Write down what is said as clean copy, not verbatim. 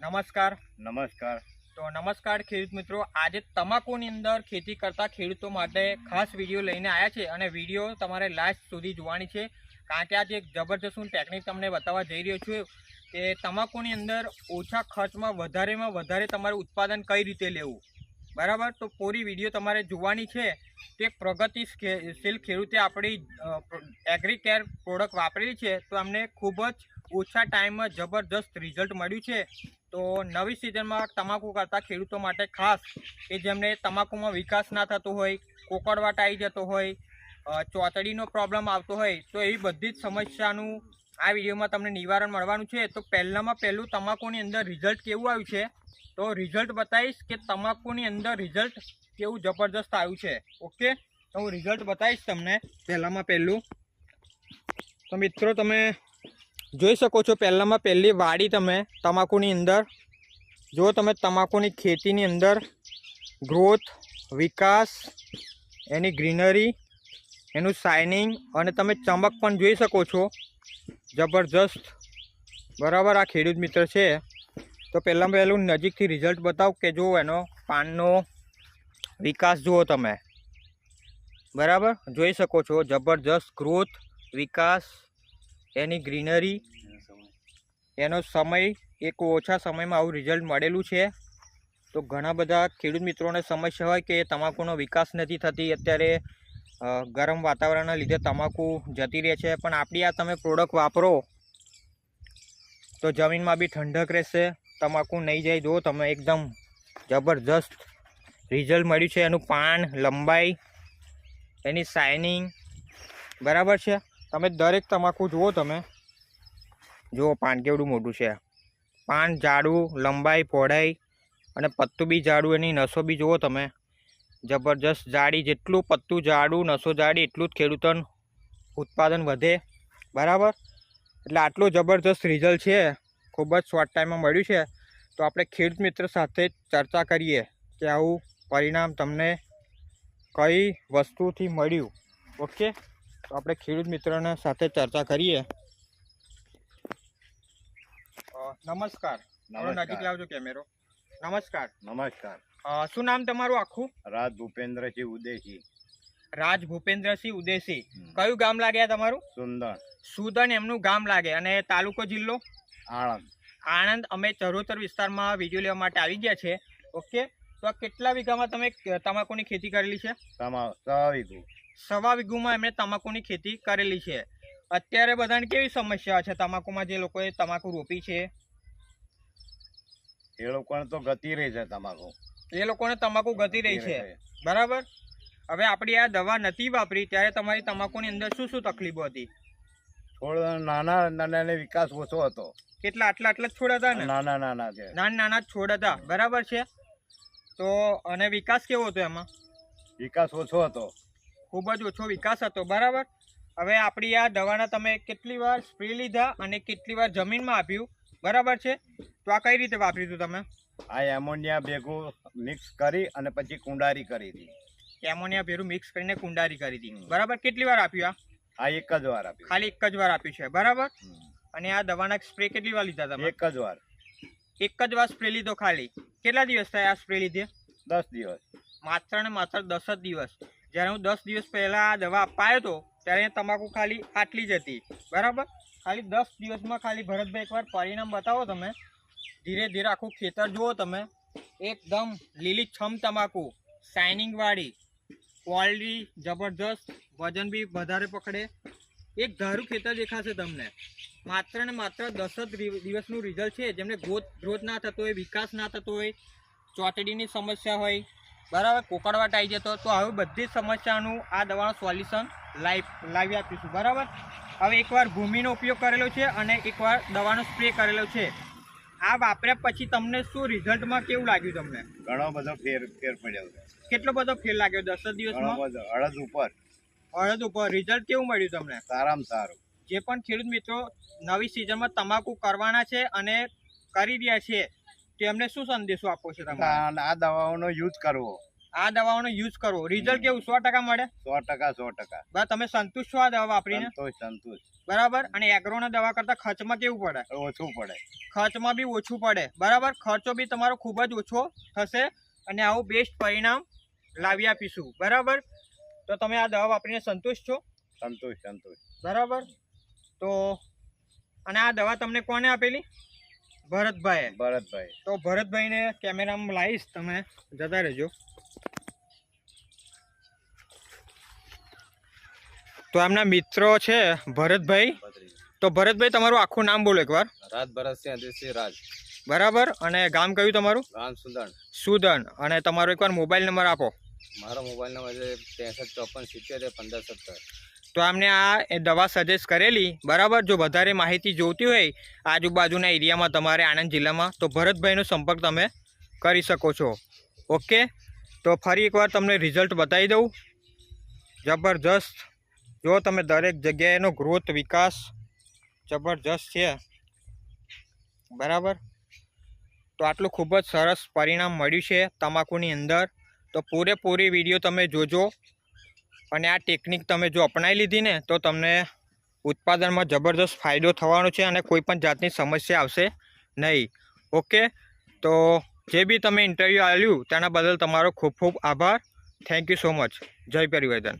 નમસ્કાર. નમસ્કાર. તો નમસ્કાર ખેડૂત મિત્રો, આજે તમાકુની અંદર ખેતી કરતા ખેડૂતો માટે ખાસ વિડીયો લઈને આવ્યા છે અને વિડીયો તમારે લાસ્ટ સુધી જોવાની છે, કારણ કે આજે એક જબરદસ્ત હું ટેકનિક તમને બતાવવા જઈ રહ્યો છું કે તમાકુની અંદર ઓછા ખર્ચમાં વધારે તમારે ઉત્પાદન કઈ રીતે લેવું. બરાબર, તો પૂરી વિડીયો તમારે જોવાની છે. તો એક પ્રગતિશીલ ખેડૂતે આપણી એગ્રીકેર પ્રોડક્ટ વાપરેલી છે, તો અમને ખૂબ જ ઓછા ટાઈમમાં જબરદસ્ત રિઝલ્ટ મળ્યું છે. તો નવી સિઝનમાં તમાકુ કરતા ખેડૂતો માટે ખાસ કે જેમને તમાકુમાં વિકાસ ના થતો હોય, કોકડવાટ આવી જતો હોય, ચોતડીનો પ્રોબ્લેમ આવતો હોય, તો એવી બધી જ સમસ્યાનું આ વિડીયોમાં તમને નિવારણ મળવાનું છે. તો પહેલું તમાકુની અંદર રિઝલ્ટ કેવું આવ્યું છે, તો રિઝલ્ટ બતાવીશ કે તમાકુની અંદર રિઝલ્ટ કેવું જબરદસ્ત આવ્યું છે. ઓકે, તો હું રિઝલ્ટ બતાવીશ તમને. પહેલું તો મિત્રો તમે જોઈ શકો છો, પહેલી વાડી તમે તમાકુની અંદર જો તમે તમાકુની ખેતીની અંદર ગ્રોથ, વિકાસ, એની ગ્રીનરી, એનું શાઇનિંગ અને તમે ચમક પણ જોઈ શકો છો જબરજસ્ત. બરાબર, આ ખેડૂત મિત્ર છે. તો પહેલું નજીકથી રિઝલ્ટ બતાવો કે જો એનો પાનનો વિકાસ જુઓ તમે. બરાબર, જોઈ શકો છો જબરજસ્ત ગ્રોથ, વિકાસ, એની ગ્રીનરી, એનો સમય, એક ઓછા સમયમાં આવું રિઝલ્ટ મળેલું છે. તો ઘણા બધા ખેડૂત મિત્રોને સમસ્યા હોય કે તમાકુનો વિકાસ નથી થતી, અત્યારે ગરમ વાતાવરણના લીધે તમાકુ જતી રહે છે. પણ આપણી આ તમે પ્રોડક્ટ વાપરો તો જમીનમાં બી ઠંડક રહેશે, તમાકુ નહીં જાય. જો તમે એકદમ જબરજસ્ત રિઝલ્ટ મળ્યું છે. એનું પાન, લંબાઈ, એની શાઇનિંગ. બરાબર છે, તમે દરેક તમાકુ જુઓ, તમે જુઓ પાન કેવડું મોટું છે, પાન જાડું, લંબાઈ, પહોળાઈ અને પત્તું બી જાડું, એની નસો બી જુઓ તમે જબરજસ્ત જાડી. જેટલું પત્તું જાડું, નસો જાડી, એટલું જ ખેડૂતોનું ઉત્પાદન વધે. બરાબર, એટલે આટલું જબરજસ્ત રિઝલ્ટ છે, ખૂબ જ શોર્ટ ટાઈમમાં મળ્યું છે. તો આપણે ખેડૂત મિત્ર સાથે ચર્ચા કરીએ કે આવું પરિણામ તમને કઈ વસ્તુથી મળ્યું. ઓકે, તો આપણે ખેડૂત મિત્રોના સાથે ચર્ચા કરીએ. નમસ્કાર. નજીક લાવજો કેમેરો. નમસ્કાર. નમસ્કાર. શું નામ તમારું આખું? રાજ ભૂપેન્દ્રસિંહ ઉદેશી. રાજ ભૂપેન્દ્રસિંહ ઉદેશી. કયું ગામ લાગે તમારું? સુંદર. સુદન એમનું ગામ લાગે. અને તાલુકો, જિલ્લો? આણંદ. આણંદ. અમે ચરોતર વિસ્તારમાં વિડીયો લેવા માટે આવી ગયા છે. ઓકે, તો આ કેટલા વીઘામાં તમે તમાકુની ખેતી કરેલી છે? 6 વીઘું. 1.25 વીઘુમાં એમણે તમાકુની ખેતી કરેલી છે. અત્યારે બધાને કેવી સમસ્યા છે તમાકુમાં, જે લોકોએ તમાકુ રોપી છે એ લોકોને તો ગતિ રહી છે તમાકુ. એ લોકોને તમાકુ ગતી રહી છે. બરાબર, હવે આપણી આ દવા નથી વાપરી ત્યારે તમારી તમાકુની અંદર શું શું તકલીફો હતી? છોડ નાના વિકાસ ઓછો હતો. કેટલા? આટલા જ છોડ હતા ને? નાના છે. નાના છોડ હતા. બરાબર છે. તો અને વિકાસ કેવો હતો એમાં? વિકાસ ઓછો હતો, ખૂબ જ ઓછો વિકાસ હતો. બરાબર, હવે આપણી આ દવાના તમે કેટલી વાર સ્પ્રે લીધા અને કેટલી વાર જમીનમાં આપ્યું? બરાબર છે, તો આ કઈ રીતે વાપર્યું હતું તમે? આ એમોનિયા ભેગું મિક્સ કરી અને પછી કુંડારી કરી હતી. એમોનિયા ભેરું મિક્સ કરીને કુંડારી કરી હતી. બરાબર, કેટલી વાર આપ્યું? આ એક જ વાર આપ્યું. ખાલી એક જ વાર આપ્યું છે. બરાબર, અને આ દવાના સ્પ્રે કેટલી વાર લીધા તમે? એક જ વાર. એક જ વાર સ્પ્રે લીધો ખાલી. કેટલા દિવસ થયા આ સ્પ્રે લીધે? 10 દિવસ. માત્ર ને માત્ર 10 જ દિવસ. જ્યારે હું 10 દિવસ પહેલાં આ દવા આપવા આવ્યો હતો ત્યારે તમાકુ ખાલી આટલી જ હતી. બરાબર, ખાલી 10 દિવસમાં ખાલી ભરતભાઈ એકવાર પરિણામ બતાવો તમે. ધીરે ધીરે આખું ખેતર જુઓ તમે, એકદમ લીલીછમ તમાકુ, શાઇનિંગવાળી, ક્વોલિટી જબરજસ્ત, વજન બી વધારે પકડે, એક ધારું ખેતર દેખાશે તમને. માત્ર ને માત્ર 10 જ દિવસનું રિઝલ્ટ છે. જેમને ગ્રોથ ના થતો હોય, વિકાસ ના થતો હોય, ચોતડીની સમસ્યા હોય, બરાબર, કોકડવાટ આવી જતો, તો હવે બધી જ સમસ્યાનું આ દવાનું સોલ્યુશન લાવી આપીશું. બરાબર, હવે એકવાર ભૂમિનો ઉપયોગ કરેલો છે અને એકવાર દવાનો સ્પ્રે કરેલો છે. આ વાપર્યા પછી તમને શું રિઝલ્ટમાં કેવું લાગ્યું તમને? ઘણો બધો ફેર પડ્યો છે. કેટલો બધો ફેર લાગ્યો 10 દિવસમાં? અડદ ઉપર. રિઝલ્ટ કેવું મળ્યું તમને? સારામાં સારું. જે પણ ખેડૂત મિત્રો નવી સિઝનમાં તમાકુ કરવાના છે અને કરી રહ્યા છે, તેમને શું સંદેશો આપો છો તમે? આ દવાઓનો યુઝ કરવો. આ દવાઓનો યુઝ કરવો, રિઝલ્ટ કેવું 100% મળે? 100%. બરાબર, તમે સંતુષ્ટ છો આ દવા વાપરીને? સંતોષ. બરાબર. અને એગ્રોના દવા કરતા ખર્ચમાં કેવું પડે? ઓછું પડે. ખર્ચમાં બી ઓછું પડે. બરાબર, ખર્ચો બી તમારો ખૂબ જ ઓછો થશે અને આવું બેસ્ટ પરિણામ લાવી આપીશું. બરાબર, તો તમે આ દવા વાપરીને સંતુષ્ટ છો? સંતોષ. બરાબર. તો અને આ દવા તમને કોને આપેલી? ભરતભાઈ. તો ભરતભાઈને કેમેરામાં લાવીશ, તમે જતા રહેજો. તો એમના મિત્રો છે ભરતભાઈ. તો ભરતભાઈ, તમારું આખું નામ બોલો એકવાર. રાજ ભરતસિંહ અજીતસિંહ રાજ. બરાબર. અને ગામ કયું તમારું? ગામ સુદણ. સુદણ. અને તમારો એકવાર મોબાઈલ નંબર આપો. મારો મોબાઈલ નંબર છે 635470 તો અમને આ દવા સજેસ્ટ કરેલી. બરાબર. જો વધારે માહિતી જોઈતી હોય આજુબાજુના એરિયામાં તમારે આણંદ જિલ્લામાં, તો ભરતભાઈનો સંપર્ક તમે કરી શકો છો. ઓકે, તો ફરી એકવાર તમને રિઝલ્ટ બતાવી દઉં. જબરજસ્ત. જો તમે દરેક જગ્યાએનો ગ્રોથ વિકાસ જબરજસ્ત છે. બરાબર. તો આટલું ખૂબ જ સરસ પરિણામ મળ્યું છે તમાકુની અંદર. તો પૂરેપૂરી વિડીયો તમે જોજો અને આ ટેકનિક તમે જો અપનાવી લીધી ને તો તમને ઉત્પાદનમાં જબરદસ્ત ફાયદો થવાનો છે અને કોઈ પણ જાતની સમસ્યા આવશે નહીં. ઓકે, તો જે બી તમે ઇન્ટરવ્યૂ આપ્યું તેના બદલ તમારો ખૂબ ખૂબ આભાર. Thank you so much. જય પરિવર્તન.